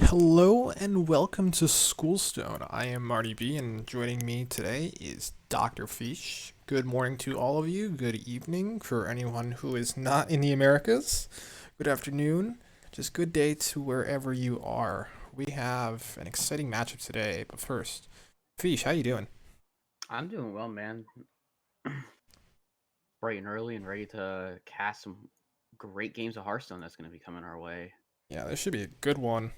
Hello and welcome to Schoolstone. I am MartyB and joining me today is DoctorFeesh. Good morning to all of you. Good evening for anyone who is not in the Americas. Good afternoon. Just good day to wherever you are. We have an exciting matchup today, but first, Feesh, how you doing? I'm doing well, man. Bright and early and ready to cast some great games of Hearthstone that's going to be coming our way. Yeah, this should be a good one.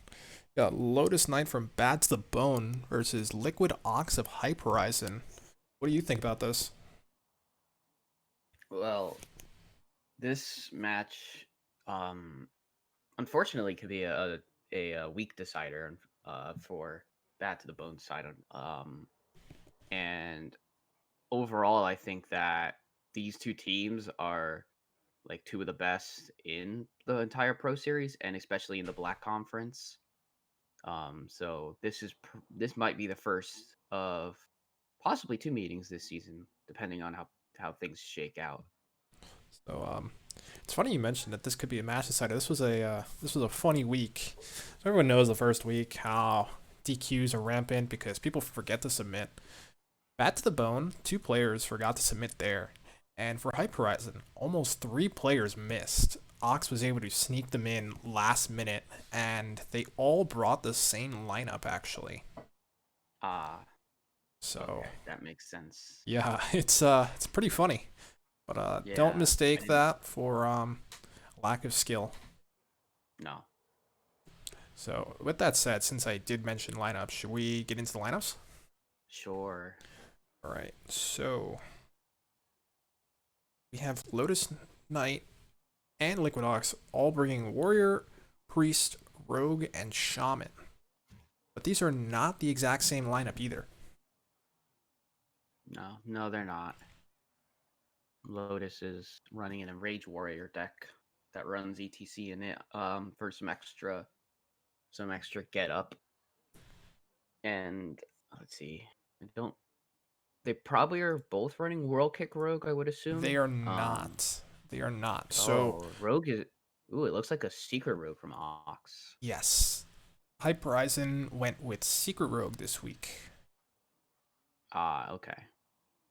Got LotusKnight from Bad to the Bone versus LiquidOx of HypeHorizen. What do you think about this? Well, this match, um, unfortunately, could be a weak decider for Bad to the Bone side. And overall, I think that these two teams are like two of the best in the entire Pro Series, and especially in the Black Conference. So this might be the first of possibly two meetings this season, depending on how things shake out. So, it's funny you mentioned that this could be a match decider. This was a funny week. So everyone knows the first week how DQs are rampant because people forget to submit. Bat to the bone, two players forgot to submit there, and for Hype Horizon, almost three players missed. Ox was able to sneak them in last minute, and they all brought the same lineup actually. Ah, So okay, that makes sense. yeah, it's pretty funny, but don't Yeah, I mistake didn't. that for lack of skill. No, So, with that said, since I did mention lineups, should we get into the lineups? sure. All right. So, we have Lotus Knight and LiquidOx all bringing Warrior, Priest, Rogue, and Shaman. But these are not the exact same lineup either. No, they're not. Lotus is running an Enrage Warrior deck that runs ETC in it for some extra get up. And let's see. I don't They probably are both running World Kick Rogue, I would They assume. are not. They are not. So, Rogue is. Ooh, it looks like a Secret Rogue from Ox. yes. Hype Horizon went with Secret Rogue this week. Ah, okay.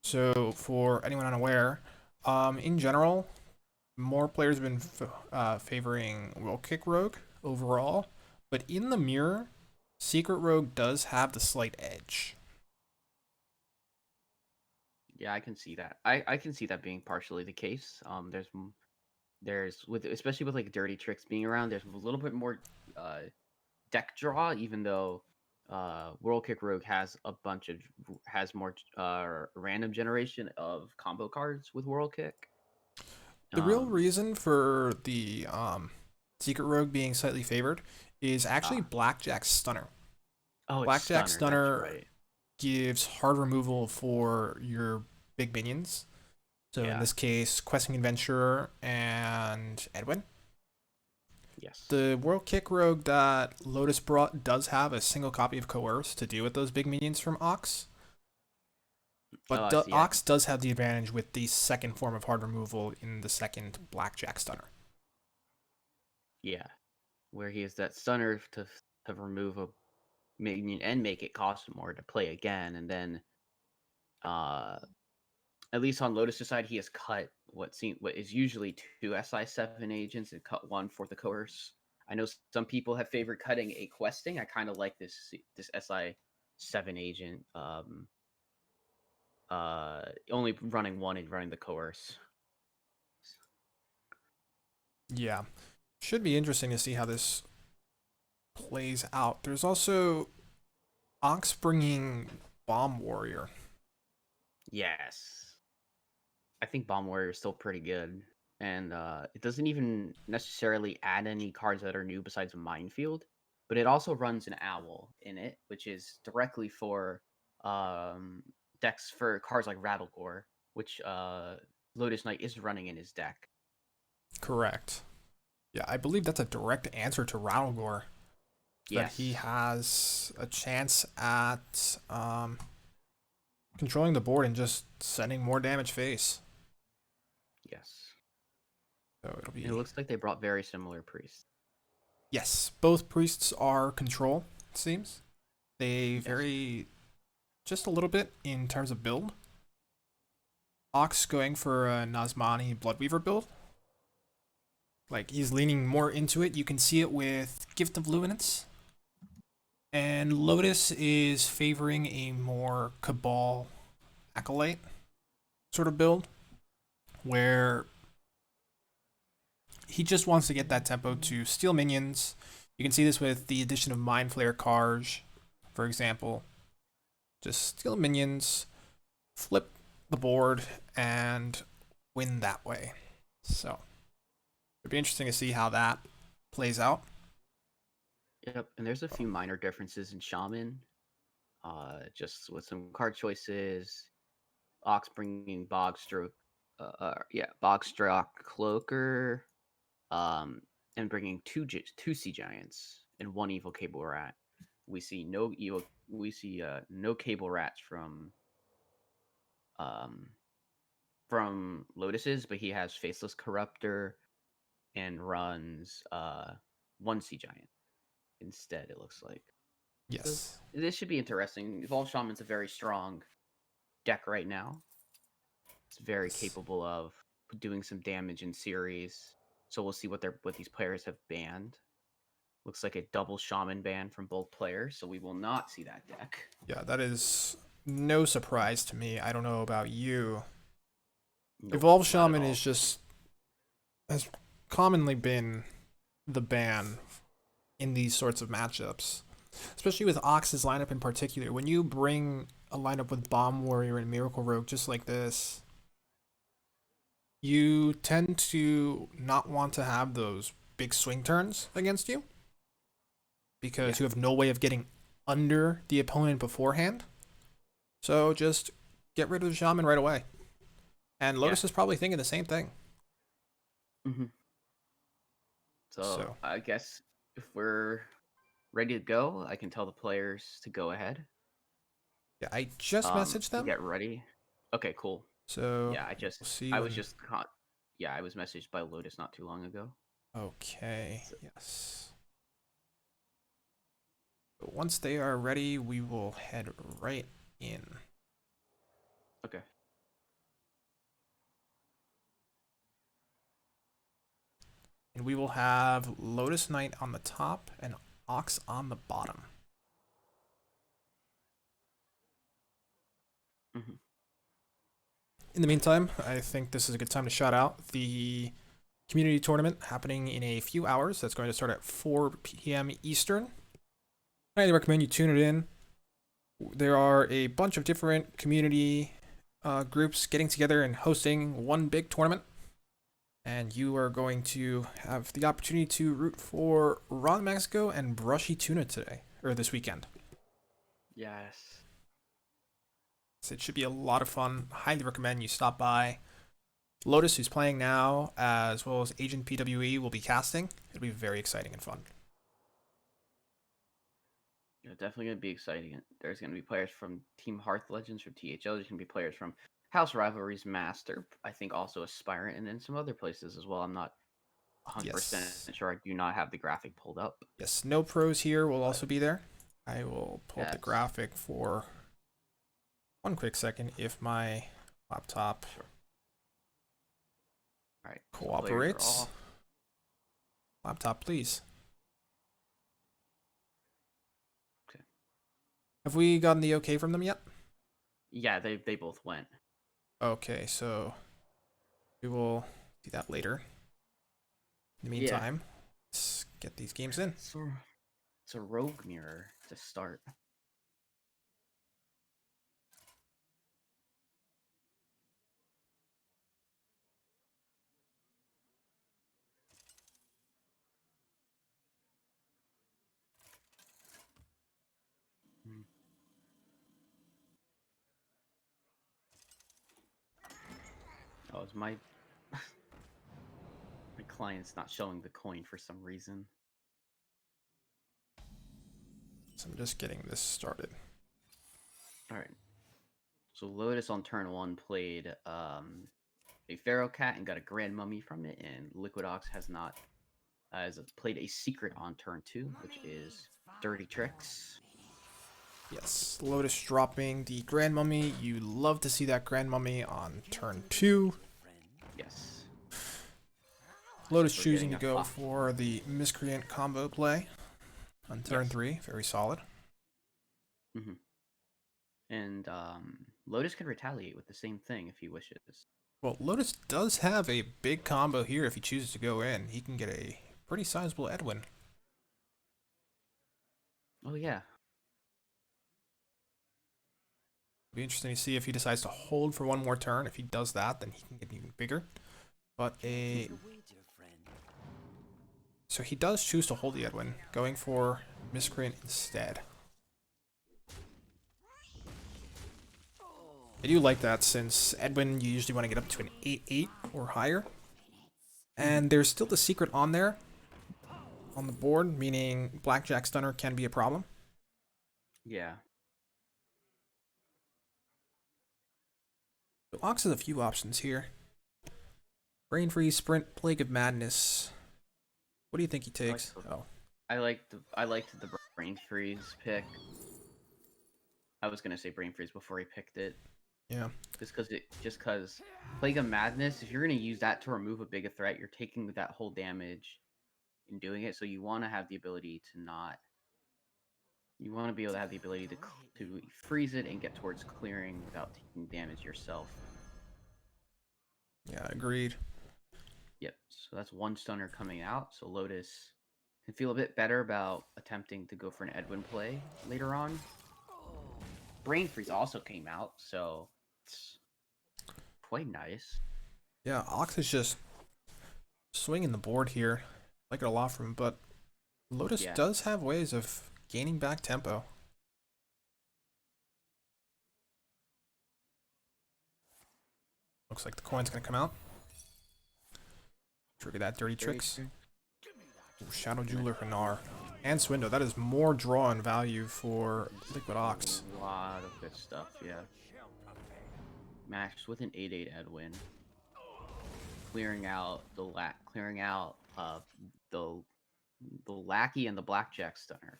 So, for anyone unaware, in general, more players have been favoring Will Kick Rogue overall, but in the mirror, Secret Rogue does have the slight edge. Yeah, I can see that. I can see that being partially the case. There's with especially with like dirty tricks being around. There's a little bit more uh deck draw, even though World Kick Rogue has more random generation of combo cards with World Kick. The real Um. reason for the Secret Rogue being slightly favored is actually Ah. Blackjack Stunner. Oh, it's Blackjack Stunner. That's Stunner right. gives hard removal for your big minions. So in Yeah. this case, Questing Adventurer and Edwin. Yes. The World Kick Rogue that Lotus brought does have a single copy of Coerce to deal with those big minions from Ox, Oh, but I see. Ox does have the advantage with the second form of hard removal in the second Blackjack Stunner. Yeah, where he has that stunner to remove a minion and make it cost more to play again, and then uh at least on Lotus' side, he has cut what is usually two SI7 agents and cut one for the coerce. I know some people have favored cutting a questing. I kind of like this SI7 agent. Only running one and running the coerce. Yeah, should be interesting to see how this plays out. There's also Ox bringing Bomb Warrior. Yes, I think Bomb Warrior is still pretty good, and it doesn't even necessarily add any cards that are new besides Minefield, but it also runs an Owl in it, which is directly for um, decks for cards like Rattlegore, which Lotus Knight is running in his deck. Correct. Yeah, I believe that's a direct answer to Rattlegore. That he Yes, has a chance at controlling the board and just sending more damage face. yes. So it'll And it be looks like they brought very similar priests. Yes, both priests are control, it seems. They Yes. vary just a little bit in terms of build. Ox going for a Nazmani Bloodweaver build. Like, he's leaning more into it. You can see it with Gift of Luminance. And Lotus is favoring a more Cabal Acolyte sort of build, where he just wants to get that tempo to steal minions. You can see this with the addition of Mind Flayer Karj, for example. Just steal minions, flip the board, and win that way. So it'd be interesting to see how that plays out. Yep. And there's a few minor differences in Shaman, just with some card choices. Ox bringing Bogstroke Cloaker, and bringing two Sea Giants and one Evil Cable Rat. We see no Cable Rats um from Lotus's, but he has Faceless Corruptor and runs one Sea Giant instead. It looks like. So Yes. this should be interesting. Evolved Shaman's a very strong deck right now. It's very Yes. capable of doing some damage in series. So we'll see what these players have banned. Looks like a double shaman ban from both players, so we will not see that deck. Yeah, that is no surprise to me. I don't know about you. Nope, Evolved not at Shaman all. is just has commonly been the ban in these sorts of matchups, especially with Ox's lineup in particular. When you bring a lineup with Bomb Warrior and Miracle Rogue just like this, you tend to not want to have those big swing turns against you Yeah, because you have no way of getting under the opponent beforehand. So just get rid of the Shaman right away. And yeah. Lotus is probably thinking the same thing. Mm-hmm. So So I guess if we're ready to go, I can tell the players to go ahead. yeah, I just messaged them. Get ready. Okay, cool. So Yeah, we'll see I was when. just caught. Yeah, I was messaged by Lotus not too long ago. Okay. So, Yes. But once they are ready, we will head right in. okay. And we will have LotusKnight on the top and Ox on the bottom. Mm-hmm. In the meantime, I think this is a good time to shout out the community tournament happening in a few hours. That's going to start at 4 p.m. Eastern. I highly recommend you tune it in. There are a bunch of different community groups getting together and hosting one big tournament. And you are going to have the opportunity to root for Ron Mexico and Brushy Tuna today, or this weekend. Yes. So it should be a lot of fun. Highly recommend you stop by. Lotus, who's playing now, as well as Agent PWE, will be casting. It'll be very exciting and fun. Yeah, definitely going to be exciting. There's going to be players from Team Hearth Legends from THL. There's going to be players from House Rivalries Master, I think also Aspirant, and then some other places as well. I'm not 100% Yes. sure. I do not have the graphic pulled up. Yes, no pros here will But also be there. I will pull up the yes. graphic for one quick second if my laptop Sure. All right. So players are cooperates. off. Laptop, please. Okay. Have we gotten the okay from them yet? Yeah, they both went. Okay, so we will do that later. In the Yeah. meantime, let's get these games in. So it's a rogue mirror to start. Hmm. Oh, it's my my client's not showing the coin for some reason. So I'm just getting this started. All right. So Lotus on turn one played a Pharaoh Cat and got a Grand Mummy from it, and LiquidOx has not as played a secret on turn 2, which is Dirty Tricks. Yes, Lotus dropping the Grand Mummy. You love to see that Grand Mummy on turn 2. Yes. Lotus We're choosing getting to a go pop. for the Miscreant combo play on turn Yes. 3. Very solid. Mm-hmm. And Lotus can retaliate with the same thing if he wishes. Well, Lotus does have a big combo here if he chooses to go in. He can get a pretty sizable Edwin. Oh, yeah. Be interesting to see if he decides to hold for one more turn. If he does that, then he can get even bigger. But so he does choose to hold the Edwin, going for Miscreant instead. I do like that, since Edwin, you usually want to get up to an 8-8 or higher. And there's still the secret on there, on the board, meaning Blackjack Stunner can be a problem. Yeah. So Ox has a few options here. Brain Freeze, Sprint, Plague of Madness. What do you think he takes? I liked the Brain Freeze pick. I was gonna say Brain Freeze before he picked it. Yeah. Just because Plague of Madness, if you're gonna use that to remove a bigger threat, you're taking that whole damage in doing it. So you want to have the ability to not. You want to be able to have the ability to freeze it and get towards clearing without taking damage yourself. Yeah, agreed. Yep. So that's one stunner coming out. So Lotus can feel a bit better about attempting to go for an Edwin play later on. Brain Freeze also came out, so it's quite nice. Yeah, Ox is just swinging the board here. I like it a lot from him, but Lotus does have ways of gaining back tempo. Looks like the coin's gonna come out. Trigger that Dirty Tricks. Ooh, Shadow Jeweler, Hanar, and Swindle. That is more draw and value for LiquidOx. A lot of good stuff, yeah. Matched with an 8-8 Edwin. Clearing out the lackey and the blackjack stunner.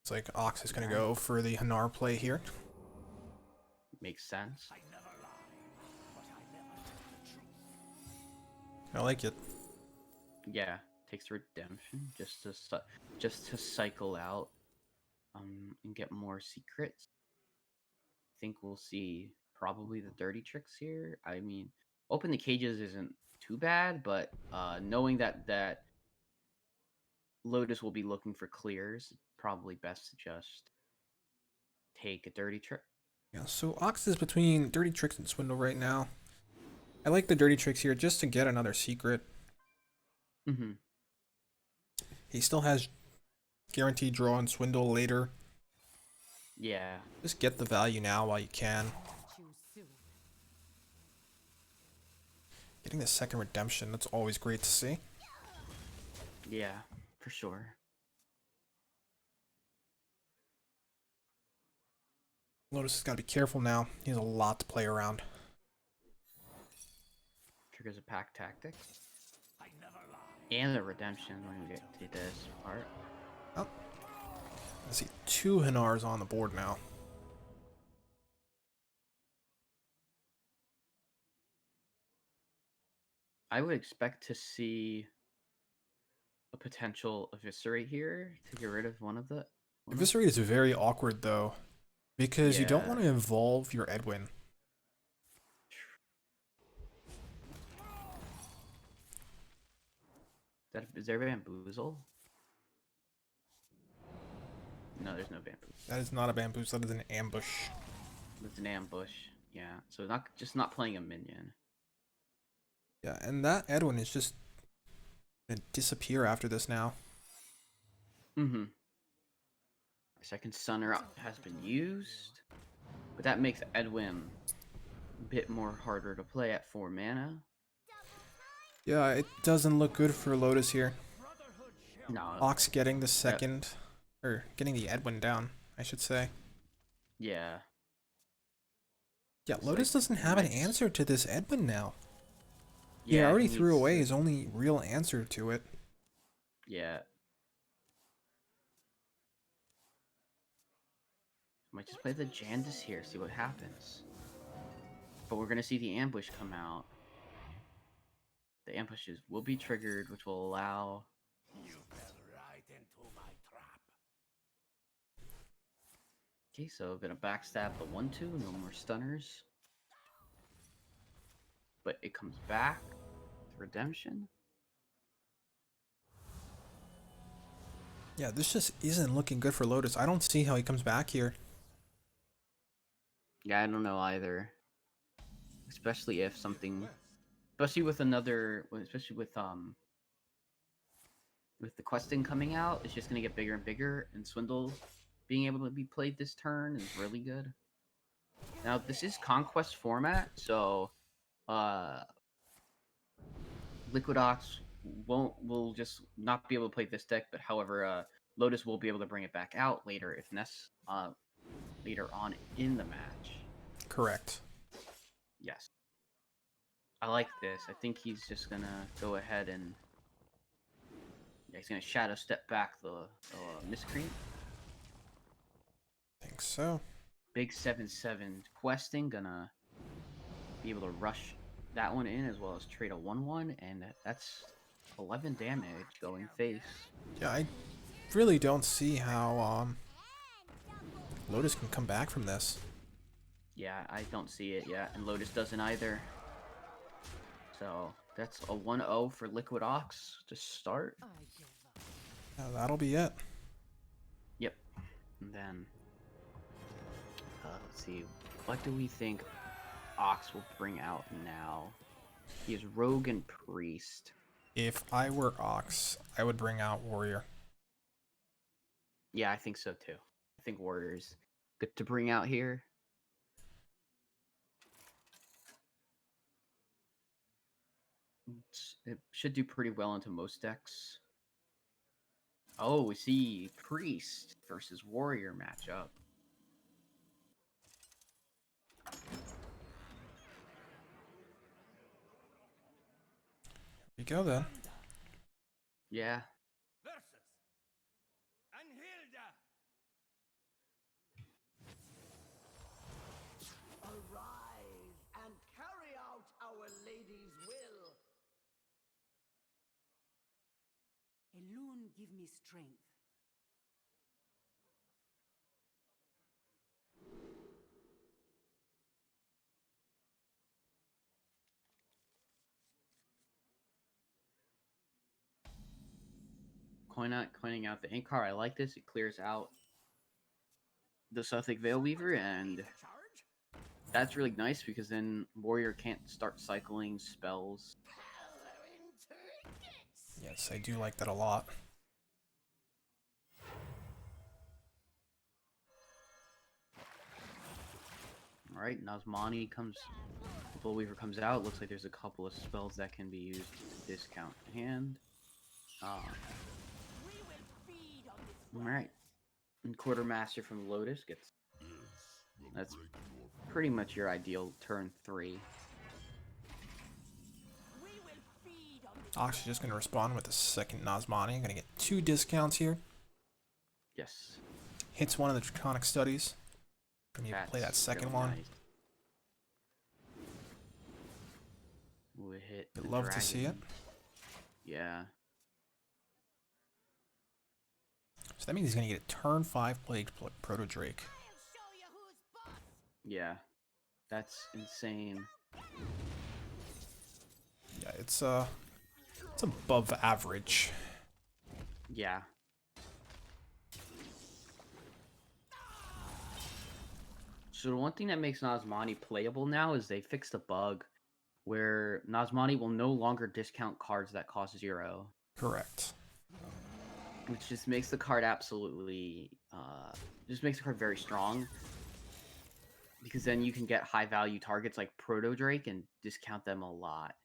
It's like Ox is gonna go for the Hanar play here. Makes sense. I like it. Yeah, takes redemption just to cycle out and get more secrets. I think we'll see probably the dirty tricks here. I mean, open the cages isn't too bad, but knowing that Lotus will be looking for clears, probably best to just take a dirty trick. Yeah, so Ox is between Dirty Tricks and Swindle right now. I like the Dirty Tricks here just to get another secret. Mm-hmm. He still has guaranteed draw and Swindle later. Yeah. Just get the value now while you can. Getting the second redemption, that's always great to see. Yeah, for sure. Lotus has got to be careful now. He has a lot to play around. Triggers a pack tactic. And a redemption when we get to this part. Oh. I see 2 Hanars on the board now. I would expect to see a potential Eviscerate here to get rid of one of the... Eviscerate is very awkward though, because you don't want to involve your Edwin. Is there Bamboozle? No, there's no Bamboozle. That is not a Bamboozle, that is an ambush. It's an ambush, yeah. So not playing a minion. Yeah, and that Edwin is just gonna disappear after this now. Mm-hmm. Second Stunner has been used, but that makes Edwin a bit more harder to play at 4 mana. Yeah, it doesn't look good for Lotus here. No. Ox getting the second, or getting the Edwin down, I should say. Yeah. Yeah, It's Lotus like, doesn't he have an might answer to this Edmund now. He yeah, already he threw needs away to, his only real answer to it. yeah. Might just play the Jandis here, see what happens. But we're gonna see the ambush come out. The ambushes will be triggered, which will allow. You fell right into my trap. Okay, so gonna backstab the 1-2, no more stunners. But it comes back. Redemption. Yeah, this just isn't looking good for Lotus. I don't see how he comes back here. Yeah, I don't know either. Especially if something, especially with with the questing coming out, it's just gonna get bigger and bigger, and Swindle being able to be played this turn is really good. Now this is conquest format, so LiquidOx will just not be able to play this deck, but however, Lotus will be able to bring it back out later if later on in the match. Correct. Yes. I like this. I think he's just gonna go ahead and he's gonna shadow step back the miscreant. I think so. Big 7/7 questing, gonna be able to rush that one in as well as trade a 1/1, and that's 11 damage going face. Yeah, I really don't see how Lotus can come back from this. Yeah, I don't see it yet, and Lotus doesn't either. So that's a 1-0 for LiquidOx to start. Yeah, that'll be it. Yep. And then let's see, what do we think Ox will bring out now? He is Rogue and Priest. If I were Ox, I would bring out Warrior. Yeah, I think so too. I think Warrior's good to bring out here. It should do pretty well into most decks. Oh, we see Priest versus Warrior matchup. Here we go then. Yeah. Versus Anhilda. Arise and carry out our lady's will. Elune, give me strength. Coining out the Inkar. I like this. It clears out the Suthic Veilweaver, and that's really nice because then Warrior can't start cycling spells. Yes, I do like that a lot. Alright, Nazmani comes, Veilweaver comes out. Looks like there's a couple of spells that can be used to discount hand. Alright. And Quartermaster from Lotus gets... That's pretty much your ideal turn 3. Ox is just going to respond with the second Nazmani. I'm going to get 2 discounts here. Yes. Hits one of the Draconic Studies. Going to play that second really one. nice. Would hit I'd the love to see it. dragon. Yeah. So that means he's going to get a turn 5 Plagued Proto Drake. Yeah. That's insane. Yeah, it's above average. Yeah. So the one thing that makes Nazmani playable now is they fixed a bug where Nazmani will no longer discount cards that cost 0. Correct. Which just makes the card absolutely, just makes the card very strong. Because then you can get high value targets like Proto Drake and discount them a lot.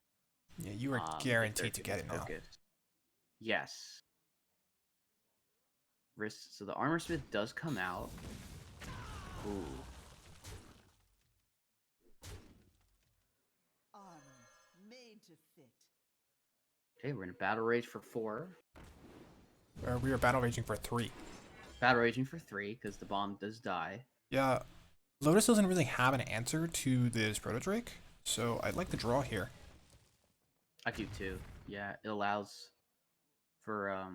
Yeah, you are guaranteed to get it now. Yes. So the Armorsmith does come out. Ooh. Okay, we're in a battle rage for 4. Or we are battle raging for 3. Battle raging for 3 because the bomb does die. Yeah, Lotus doesn't really have an answer to this Proto Drake, so I'd like to draw here. I do too. Yeah, it allows for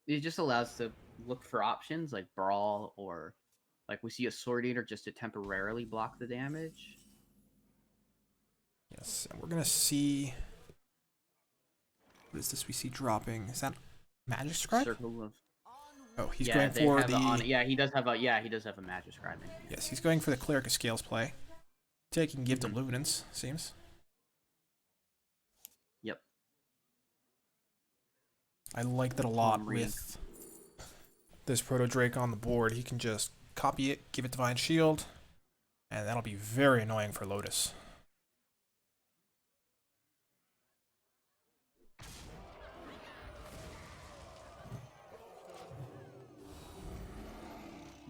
it just allows to look for options like brawl or like we see a Sword Eater just to temporarily block the damage. Yes, and we're gonna see. What is this we see dropping? Is that Magic Scribe? Circle of Oh, he's yeah, going they for have it on the. it. Yeah, he does have a Magic Scribe in here. Yes, he's going for the Cleric of Scales play. Taking Gift of Mhm. Luminance, seems. Yep. I like that a lot reading. with this Proto Drake on the board. He can just copy it, give it Divine Shield, and that'll be very annoying for Lotus.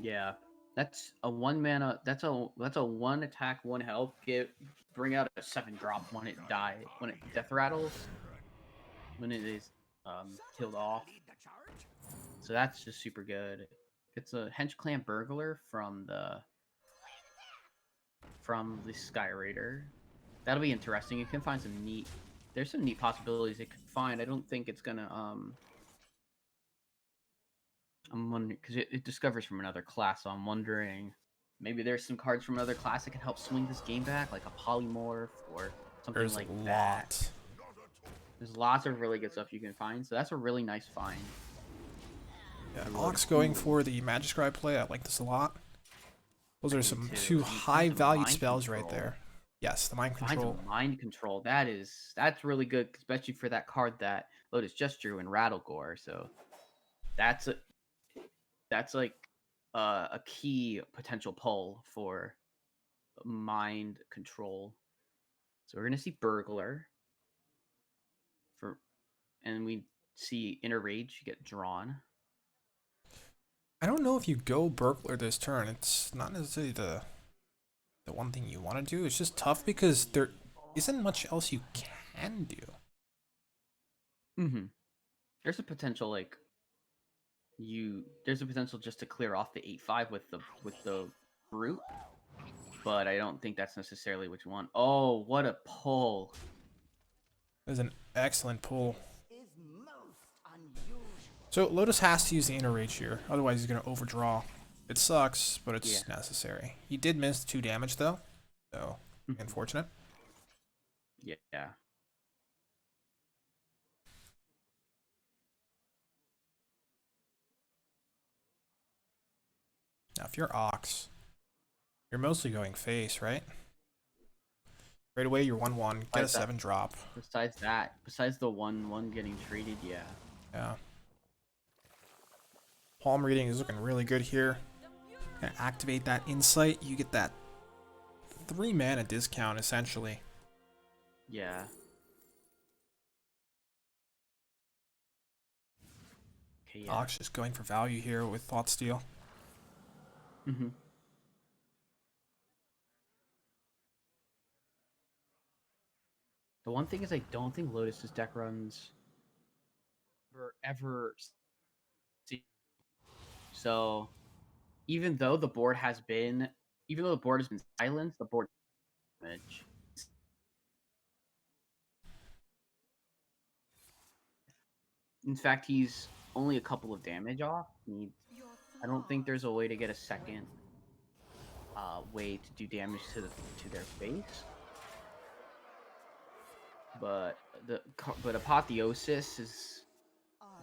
Yeah. That's a 1 mana. That's a 1 attack, 1 health. Bring out a 7-drop when it death rattles. When it is killed off. So that's just super good. It's a Hench Clan Burglar from the Sky Raider. That'll be interesting. You can find some neat. There's some neat possibilities it could find. I don't think it's gonna I'm wondering because it discovers from another class. So I'm wondering maybe there's some cards from another class that can help swing this game back, like a Polymorph or something There's like a that. lot. There's lots of really good stuff you can find. So that's a really nice find. Yeah, Ox going for the Magic Scribe play. I like this a lot. Those are some 2 high-value spells right there. Yes, the Mind Control. Mind Control. That's really good, especially for that card that Lotus just drew in Rattlegore. So that's like a key potential pull for Mind Control. So we're gonna see Burglar and we see Inner Rage get drawn. I don't know if you go Burglar this turn. It's not necessarily the one thing you want to do. It's just tough because there isn't much else you can do. Mm-hmm. There's a potential there's a potential just to clear off the 8/5 with the Brute, but I don't think that's necessarily what you want. Oh, what a pull! There's an excellent pull. Is most unusual. So Lotus has to use the Inner Rage here, otherwise he's going to overdraw. It sucks, but it's necessary. He did miss 2 damage though, so unfortunate. Yeah. Now if you're Ox, you're mostly going face, right? Right away you're 1/1, get a 7-drop. Besides the 1/1 getting traded, yeah. Yeah. Palm reading is looking really good here. Gonna activate that Insight. You get that 3 mana discount essentially. Yeah. Okay, yeah. Ox just going for value here with Thought Steal. Mm-hmm. The one thing is I don't think Lotus's deck runs ever. So even though the board has been silenced, the board damage. In fact, he's only a couple of damage off. I don't think there's a way to get a second way to do damage to their face. But Apotheosis is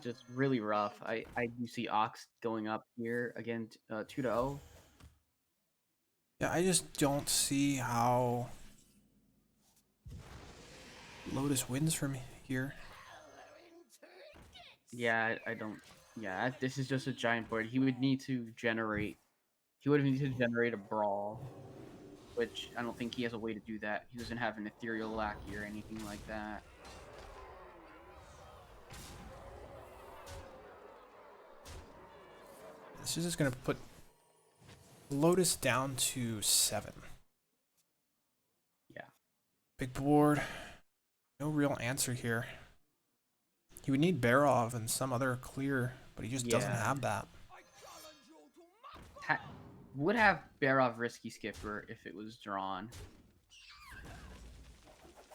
just really rough. I do see Ox going up here again, 2-0. Yeah, I just don't see how Lotus wins from here. Yeah, I don't. Yeah, this is just a giant board. He would need to generate. He would need to generate a brawl, which I don't think he has a way to do that. He doesn't have an ethereal lackey or anything like that. This is just gonna put Lotus down to 7. Yeah. Big board. No real answer here. He would need Barov and some other clear, but he just doesn't Yeah. have that. Would have Barov Risky Skipper if it was drawn.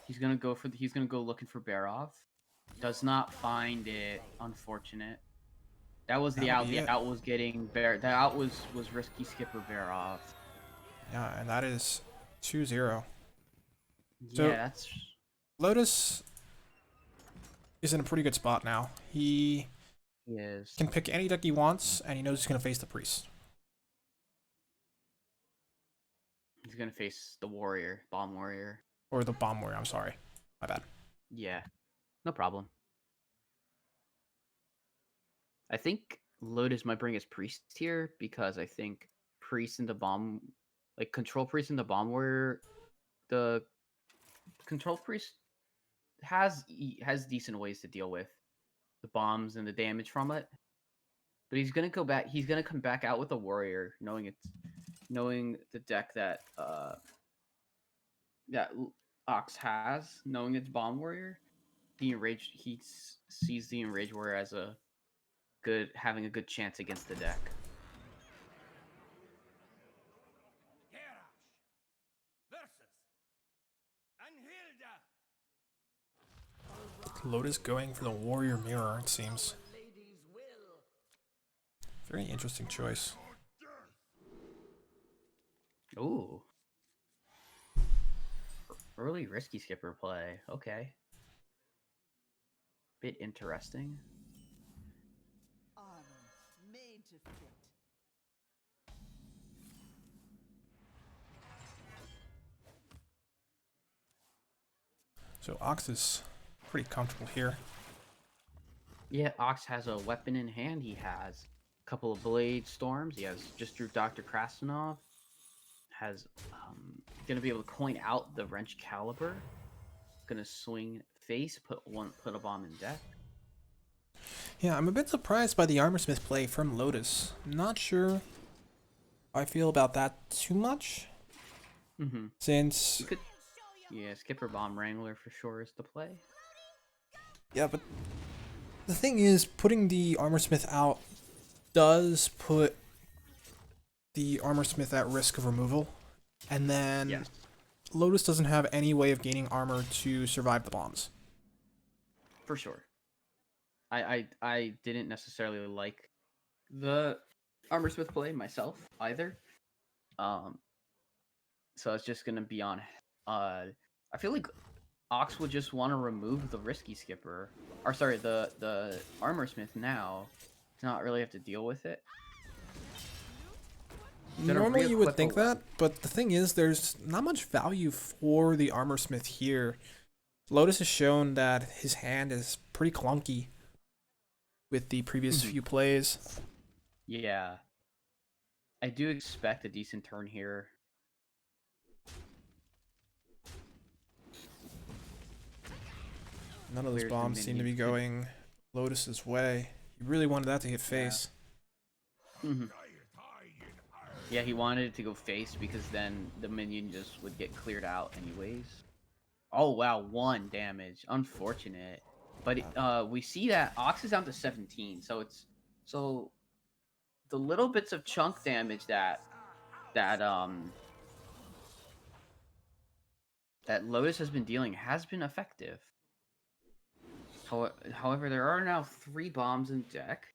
He's gonna go looking for Barov. Does not find it. Unfortunate. That was the That'll out. be The it. out was getting Bear. The out was Risky Skipper Barov. Yeah, and that is 2-0. Yeah, So- that's Lotus is in a pretty good spot now. He he is. can pick any deck he wants, and he knows he's going to face the priest. He's gonna face the warrior, bomb warrior. Or the bomb warrior, I'm sorry. My bad. Yeah, no problem. I think Lotus might bring his priest here because I think priest and the bomb, like control priest and the bomb warrior, the control priest has decent ways to deal with the bombs and the damage from it. But he's gonna go back. He's gonna come back out with a warrior, knowing the deck that Ox has, knowing it's bomb warrior. The enraged sees the enraged warrior as having a good chance against the deck. Lotus going for the warrior mirror, it seems. Very interesting choice. Ooh. Early Risky Skipper play. Okay. Bit interesting. Armor made to fit. So Ox is pretty comfortable here. Yeah, Ox has a weapon in hand. He has a couple of Blade Storms. He has just drew Dr. Krasinov. Has gonna be able to coin out the Wrench Caliber. Gonna swing face, put a bomb in deck. Yeah, I'm a bit surprised by the Armorsmith play from Lotus. Not sure how I feel about that too much. Mm-hmm. Since... Yeah, Skipper Bomb Wrangler for sure is the play. Yeah, but the thing is, putting the Armorsmith out does put the Armorsmith at risk of removal. And then Yes. Lotus doesn't have any way of gaining armor to survive the bombs. For sure. I didn't necessarily like the Armorsmith play myself either. So it's just gonna be on. I feel like Ox would just want to remove the Risky Skipper, or sorry, the Armorsmith now to not really have to deal with it. Gonna Normally you would re-equip think a that, but the thing is, there's not much value for the Armorsmith here. Lotus has shown that his hand is pretty clunky with the previous few plays. Yeah. I do expect a decent turn here. None of those Clears the bombs seem to be minions. going Lotus's way. He really wanted that to hit face. Mhm. Yeah, he wanted it to go face because then the minion just would get cleared out anyways. Oh wow, 1 damage. Unfortunate. But we see that Ox is down to 17, so the little bits of chunk damage that Lotus has been dealing has been effective. However, there are now 3 bombs in deck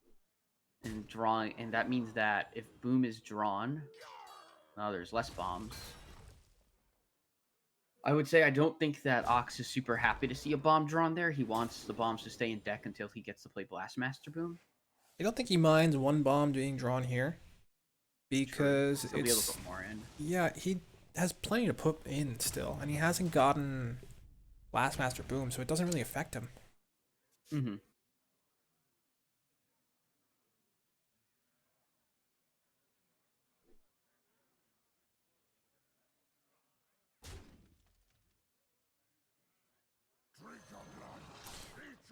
and drawing, and that means that if Boom is drawn, now there's less bombs. I would say I don't think that Ox is super happy to see a bomb drawn there. He wants the bombs to stay in deck until he gets to play Blastmaster Boom. I don't think he minds one bomb being drawn here. Because He'll be able to it's... put more in. Yeah, he has plenty to put in still. And he hasn't gotten Blastmaster Boom, so it doesn't really affect him. Mm-hmm.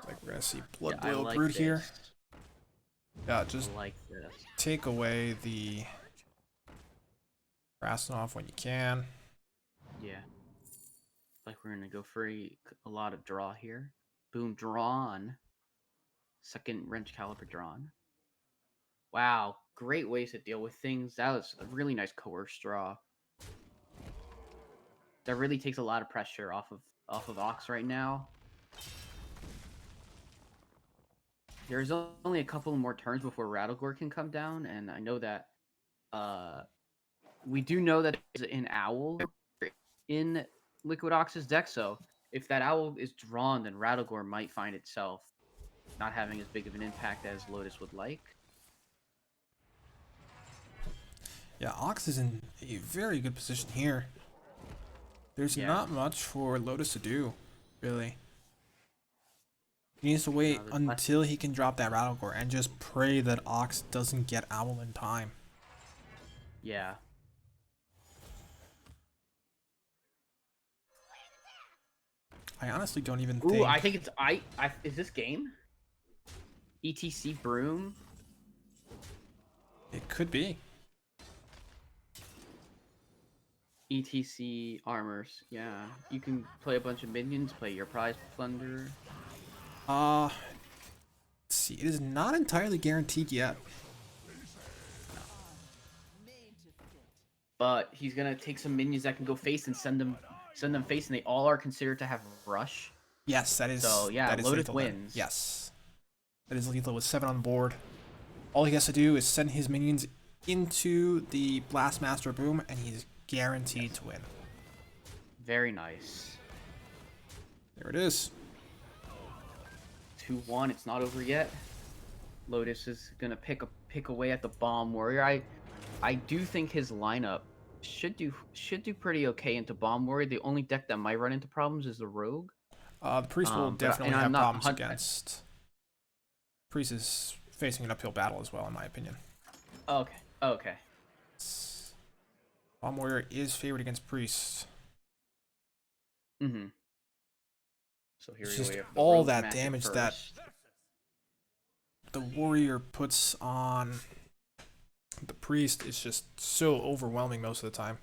Like, we're gonna see Blood Yeah, I Boil like Brood this. here. Yeah, just I like this. take away the Krasinov when you can. Yeah. Like we're gonna go for a lot of draw here. Boom drawn. Second wrench caliber drawn. Wow, great ways to deal with things. That was a really nice coerce draw. That really takes a lot of pressure off of Ox right now. There's only a couple more turns before Rattlegore can come down, and I know that we do know that there's an owl in LiquidOx's deck, so if that owl is drawn, then Rattlegore might find itself not having as big of an impact as Lotus would like. Yeah, Ox is in a very good position here. There's Yeah. not much for Lotus to do, really. He needs to wait there's less. until he can drop that Rattlegore and just pray that Ox doesn't get Owl in time. Yeah. I honestly don't even Ooh, think... I think it's is this game? ETC Broom? It could be. ETC Armors. Yeah. You can play a bunch of minions, play your prize plunder. Let's see. It is not entirely guaranteed yet. But he's gonna take some minions that can go face and send them face, and they all are considered to have rush. Yes, that is. So yeah, that is Lotus lethal then. wins. Yes, that is lethal with 7 on board. All he has to do is send his minions into the Blastmaster Boom, and he's guaranteed to win. Very nice. There it is. 2-1. It's not over yet. Lotus is gonna pick away at the Bomb Warrior. I do think his lineup should do pretty okay into Bomb Warrior. The only deck that might run into problems is the Rogue. The Priest will But definitely I'm have not problems 100 against. Priest is facing an uphill battle as well, in my opinion. Okay. Okay. Bomb Warrior is favored against Priest. Mm-hmm. So here It's we just go. We have the all Rogue that matchup damage that first. the Warrior puts on the Priest is just so overwhelming most of the time.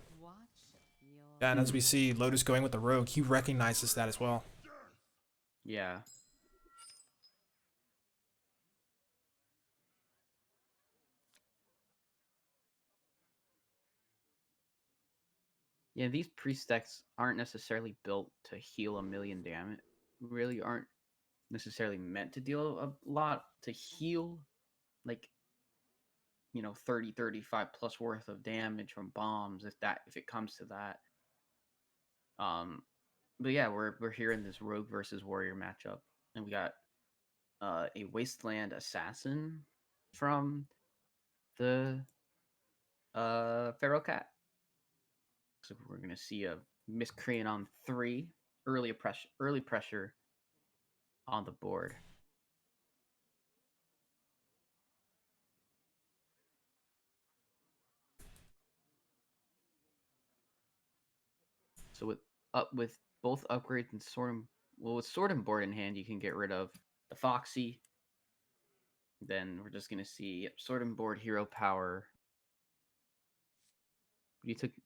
Yeah, and as we see Lotus going with the Rogue, he recognizes that as well. Yeah. Yeah, these priest decks aren't necessarily built to heal a million damage. Really aren't necessarily meant to deal a lot to heal, like, 30, 35 plus worth of damage from bombs if it comes to that. But yeah, we're here in this Rogue versus Warrior matchup, and we got a Wasteland Assassin from the Feral Cat. So we're gonna see a Miscreant on 3, early pressure on the board. So with both upgrades and with Sword and Board in hand, you can get rid of the Foxy. Then we're just gonna see Sword and Board hero power.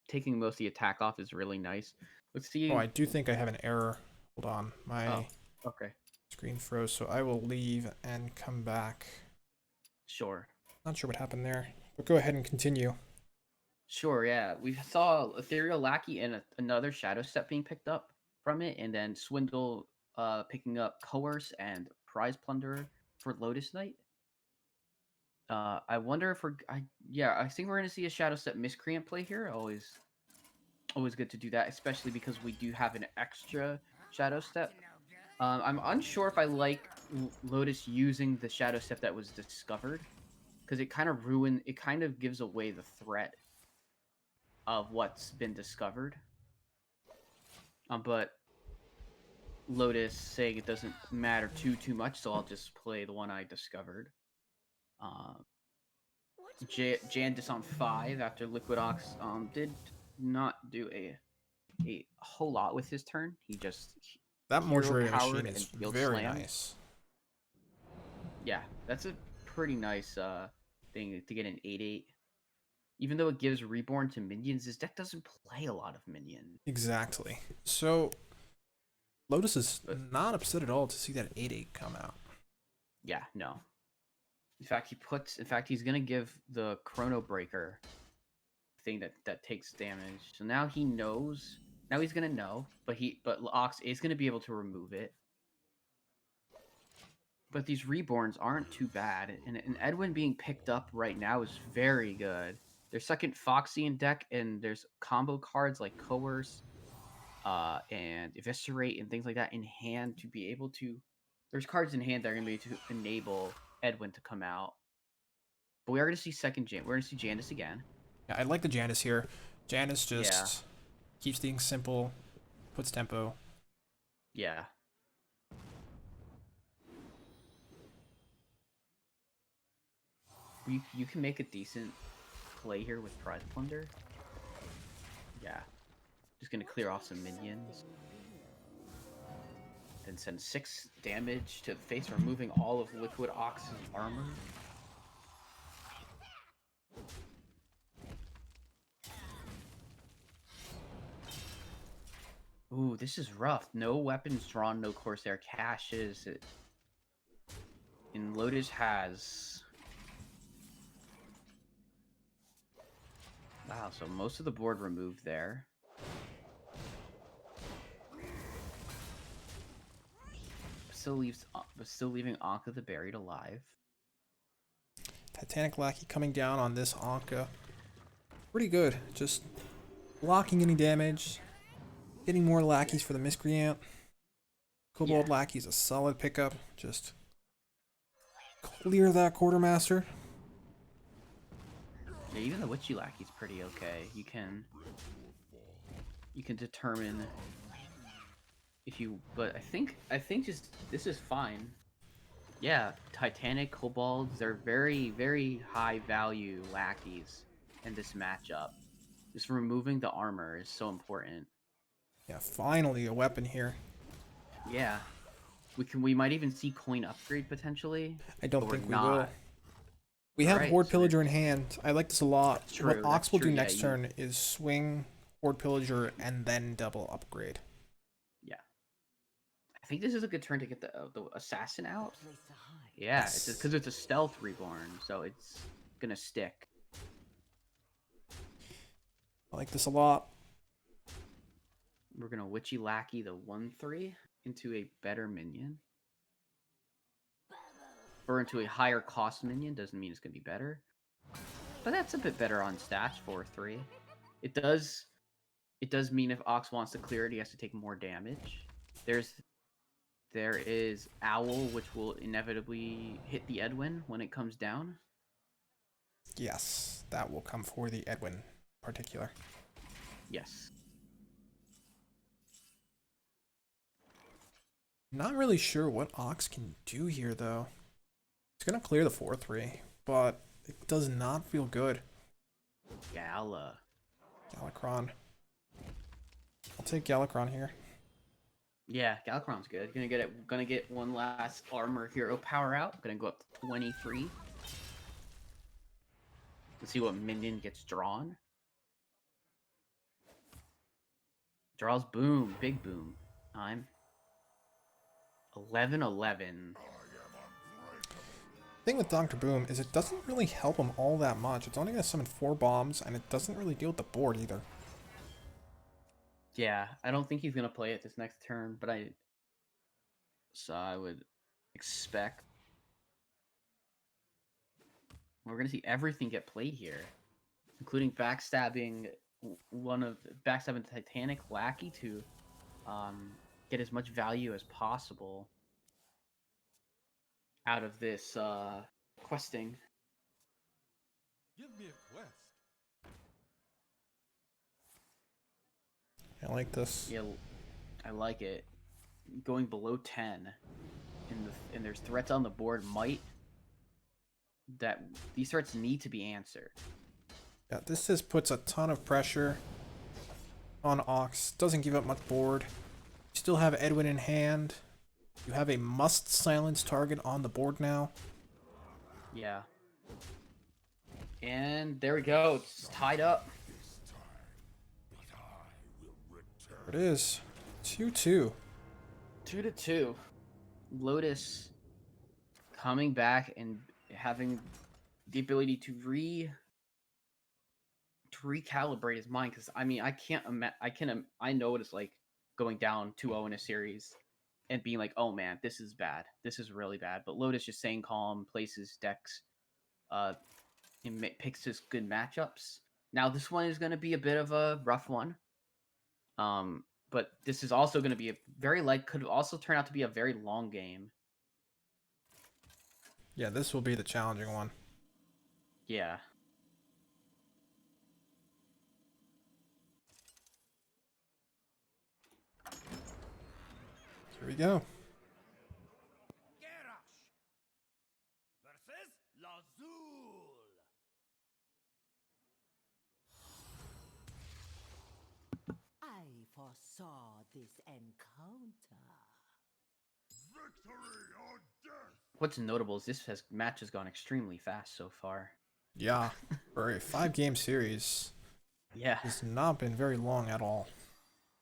Taking most of the attack off is really nice. Let's see. Oh, I do think I have an error. Hold on. My okay. screen froze, so I will leave and come back. Sure. Not sure what happened there, but go ahead and continue. Sure, yeah. We saw Ethereal Lackey and another Shadow Step being picked up from it, and then Swindle picking up Coerce and Prize Plunderer for LotusKnight. I wonder if I think we're gonna see a Shadow Step Miscreant play here. Always good to do that, especially because we do have an extra Shadow Step. I'm unsure if I like Lotus using the Shadow Step that was discovered, because it kind of gives away the threat of what's been discovered. But Lotus saying it doesn't matter too much, so I'll just play the one I discovered. Jandis on 5 after LiquidOx did not do a whole lot with his turn. He just That mortuary machine powered is and very slammed. nice. Yeah, that's a pretty nice thing to get an 8/8. Even though it gives Reborn to minions, this deck doesn't play a lot of minions. Exactly. So Lotus is not upset at all to see that 8/8 come out. Yeah, no. In fact, he's gonna give the Chrono Breaker thing that takes damage. So now he knows. Now he's gonna know, but Ox is gonna be able to remove it. But these reborns aren't too bad, and Edwin being picked up right now is very good. There's second Foxy in deck, and there's combo cards like Coerce, and Eviscerate and things like that in hand to be able to. There's cards in hand that are gonna be able to enable Edwin to come out. But we are gonna see we're gonna see Janice again. Yeah, I like the Janice here. Janice just keeps things simple, puts tempo. Yeah. You can make a decent play here with Prize Plunder. Yeah. Just gonna clear off some minions. Then send 6 damage to face, removing all of LiquidOx's armor. Ooh, this is rough. No weapons drawn, no Corsair caches. And Lotus has... Wow, so most of the board removed there. Still leaving Anka the Buried alive. Titanic Lackey coming down on this Anka. Pretty good. Just blocking any damage. Getting more lackeys for the Miscreant. Kobold Lackey's a solid pickup. Just clear that Quartermaster. Yeah, even the Witchy Lackey's pretty okay. You can determine if you, but I think just this is fine. Yeah, Titanic Kobolds, they're very, very high value lackeys in this matchup. Just removing the armor is so important. Yeah, finally a weapon here. Yeah. We might even see coin upgrade potentially. I don't think we will. We have Horde Pillager in hand. I like this a lot. What Ox will do next turn is swing Horde Pillager and then double upgrade. Yeah. I think this is a good turn to get the assassin out. Yeah, it's because it's a stealth reborn, so it's gonna stick. I like this a lot. We're gonna Witchy Lackey the 1/3 into a better minion. Or into a higher cost minion, doesn't mean it's gonna be better. But that's a bit better on stats, 4/3. It does mean if Ox wants to clear it, he has to take more damage. There is Owl, which will inevitably hit the Edwin when it comes down. Yes, that will come for the Edwin in particular. Yes. Not really sure what Ox can do here, though. It's going to clear the 4/3, but it does not feel good. Gala. Galakron. I'll take Galakron here. Yeah, Galakron's good. Gonna get one last armor hero power out. Gonna go up to 23. Let's see what minion gets drawn. Draws boom, big boom. Time. 11/11. The thing with Dr. Boom is it doesn't really help him all that much. It's only going to summon 4 bombs, and it doesn't really deal with the board either. Yeah, I don't think he's gonna play it this next turn, but I would expect we're gonna see everything get played here, including backstabbing Titanic Lackey to get as much value as possible out of this questing. Give me a quest. I like this. Yeah, I like it. Going below 10, and there's threats on the board these threats need to be answered. Yeah, this just puts a ton of pressure on Ox. Doesn't give up much board. You still have Edwin in hand. You have a must silence target on the board now. Yeah. And there we go. It's tied up. There it is. 2-2. 2-2. Lotus coming back and having the ability to recalibrate his mind, because I mean I know what it's like going down 2-0 in a series and being like, oh man, this is bad, this is really bad. But Lotus just staying calm, places decks, and picks his good matchups. Now this one is going to be a bit of a rough one, but this is also going to be could also turn out to be a very long game. Yeah, this will be the challenging one. Yeah. Here we go. Garrosh versus Lazul. I foresaw this encounter. Victory or death. What's notable is this match has gone extremely fast so far. Yeah, for a 5-game series, Yeah. it's not been very long at all.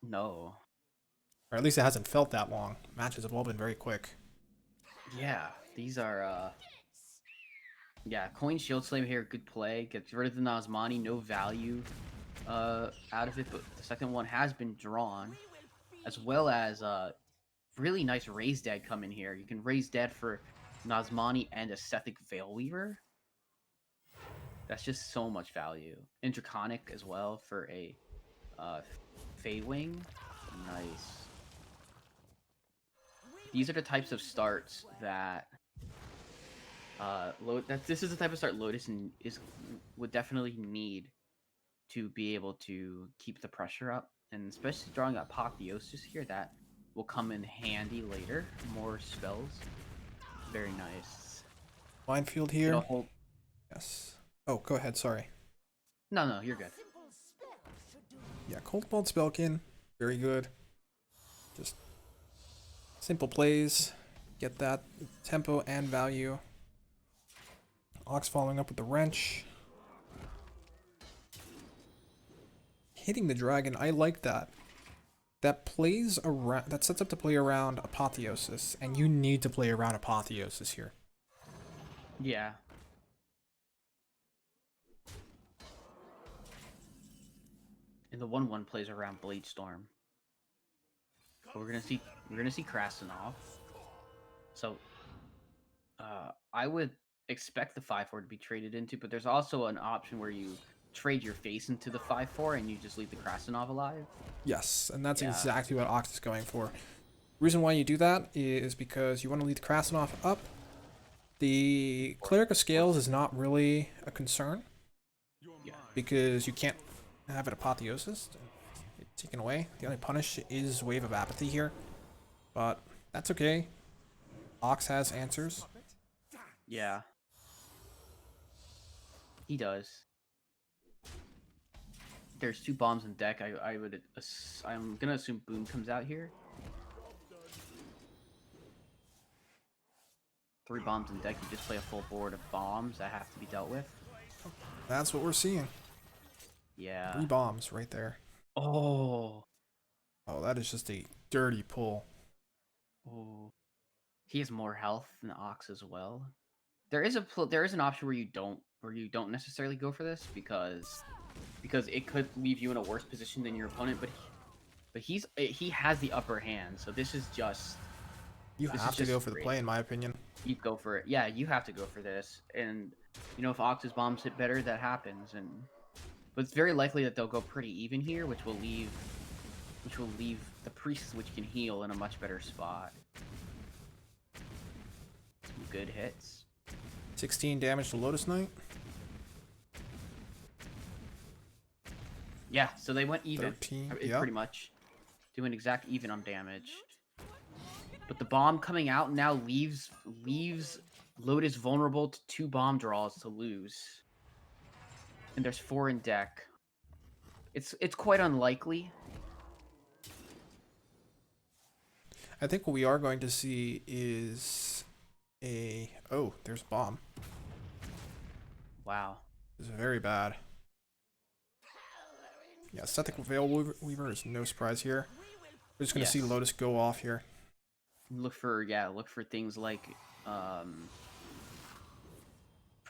No. Or at least it hasn't felt that long. Matches have all been very quick. Yeah, these are yeah, Coin Shield Slave here, good play. Gets rid of the Nazmani, no value out of it, but the second one has been drawn, as well as really nice Raise Dead come in here. You can Raise Dead for Nazmani and a Sethic Veilweaver. That's just so much value. And Draconic as well for a Feywing. Nice. These are the types of starts that this is the type of start Lotus would definitely need to be able to keep the pressure up, and especially drawing Apotheosis here, that will come in handy later. More spells. Very nice. Minefield You here. know, hold... Yes. Oh, go ahead. Sorry. No, you're good. Yeah, Cold Bolt Spellkin. Very good. Just simple plays. Get that tempo and value. Ox following up with the wrench. Hitting the dragon. I like that. That plays around. That sets up to play around Apotheosis, and you need to play around Apotheosis here. Yeah. And the 1/1 plays around Blade Storm. But we're gonna see Krasinov. So I would expect the 5/4 to be traded into, but there's also an option where you trade your face into the 5/4 and you just leave the Krasinov alive. Yes, and that's Yeah. exactly what Ox is going for. Reason why you do that is because you want to lead the Krasinov up. The Cleric of Scales is not really a concern Yeah. because you can't have it Apotheosis. It's taken away. The only punish is Wave of Apathy here, but that's okay. Ox has answers. Yeah. He does. There's 2 bombs in deck. I'm gonna assume Boom comes out here. 3 bombs in deck. You just play a full board of bombs that have to be dealt with. That's what we're seeing. Yeah. 3 bombs right there. Oh. Oh, that is just a dirty pull. Oh. He has more health than Ox as well. There is an option where you don't necessarily go for this because it could leave you in a worse position than your opponent, but he has the upper hand. So this is just You have to go for the play, in my opinion. you go for it. Yeah, you have to go for this. And you know, if Ox's bombs hit better, that happens. But it's very likely that they'll go pretty even here, which will leave the priest, which can heal, in a much better spot. Some good hits. 16 damage to LotusKnight. Yeah, so they went even. 13, It's yeah. pretty much doing exact even on damage. But the bomb coming out now leaves Lotus vulnerable to 2 bomb draws to lose. And there's 4 in deck. It's quite unlikely. I think what we are going to see is a... Oh, there's a bomb. Wow. This is very bad. Yeah, Sethic Veil Weaver is no surprise here. We're just going to see Yes. Lotus go off here. Look for things like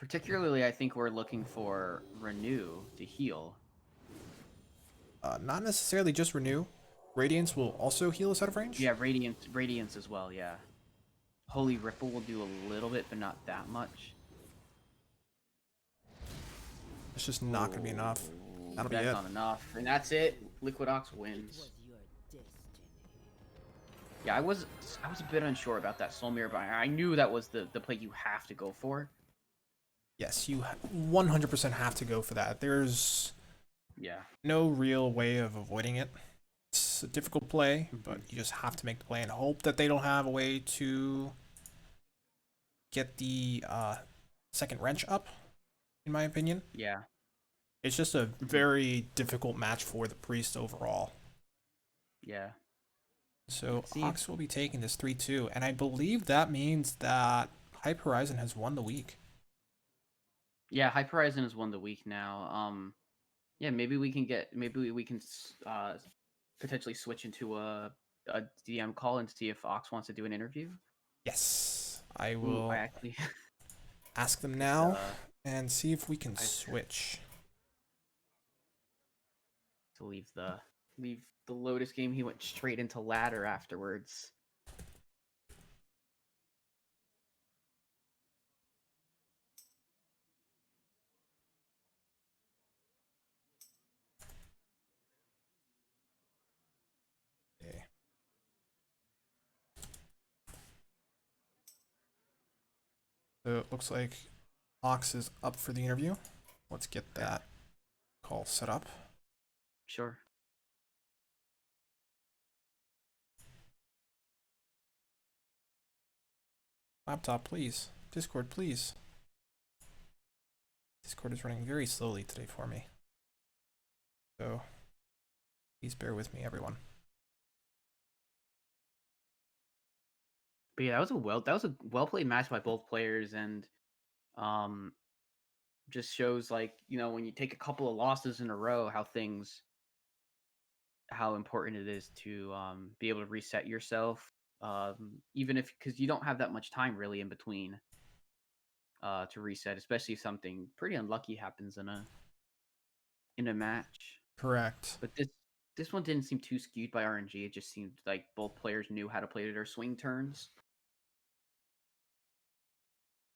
Particularly, I think we're looking for Renew to heal. Not necessarily just renew. Radiance will also heal us out of range. Yeah, Radiance as well. Yeah, Holy Ripple will do a little bit, but not that much. It's just not gonna be enough. That'll be That's it. not enough, and that's it. LiquidOx wins. Was your destiny. Yeah, I was a bit unsure about that Soul Mirror, but I knew that was the play you have to go for. Yes, you 100% have to go for that. There's Yeah. no real way of avoiding it. It's a difficult play, but you just have to make the play and hope that they don't have a way to get the second wrench up, in my opinion. Yeah. It's just a very difficult match for the priest overall. Yeah. So Let's see. Ox will be taking this 3-2, and I believe that means that HypeHorizen has won the week. Yeah, HypeHorizen has won the week now. Yeah, maybe we can potentially switch into a DM call and see if Ox wants to do an interview. Yes, I Ooh, will I actually ask them now and see if we can switch. to leave the Lotus game. He went straight into ladder afterwards. Okay. So it looks like Ox is up for the interview. Let's get that call set up. Sure. Laptop, please. Discord, please. Discord is running very slowly today for me. So please bear with me, everyone. But yeah, that was a well played match by both players, and just shows, like, you know, when you take a couple of losses in a row, how important it is to be able to reset yourself, even if, because you don't have that much time really in between to reset, especially if something pretty unlucky happens in a match. Correct. But this one didn't seem too skewed by RNG. It just seemed like both players knew how to play their swing turns.